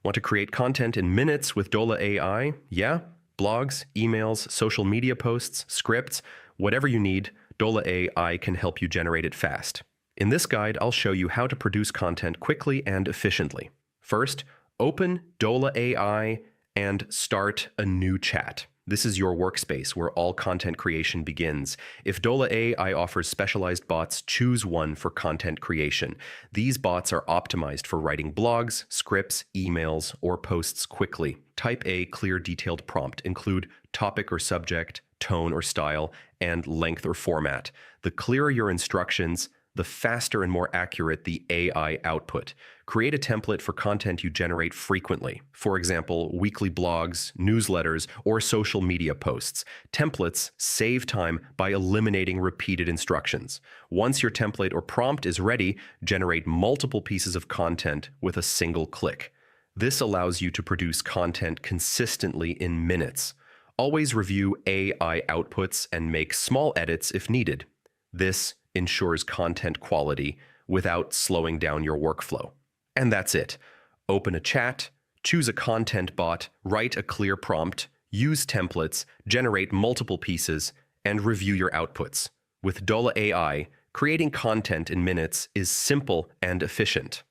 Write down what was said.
Want to create content in minutes with Dola AI? Yeah? Blogs, emails, social media posts, scripts, whatever you need, Dola AI can help you generate it fast. In this guide, I'll show you how to produce content quickly and efficiently. First, open Dola AI and start a new chat. This is your workspace where all content creation begins. If Dola AI offers specialized bots, choose one for content creation. These bots are optimized for writing blogs, scripts, emails, or posts quickly. Type a clear, detailed prompt. Include topic or subject, tone or style, and length or format. The clearer your instructions, the faster and more accurate the AI output. Create a template for content you generate frequently. For example, weekly blogs, newsletters, or social media posts. Templates save time by eliminating repeated instructions. Once your template or prompt is ready, generate multiple pieces of content with a single click. This allows you to produce content consistently in minutes. Always review AI outputs and make small edits if needed. This ensures content quality without slowing down your workflow. And that's it. Open a chat, choose a content bot, write a clear prompt, use templates, generate multiple pieces, and review your outputs. With Dola AI, creating content in minutes is simple and efficient.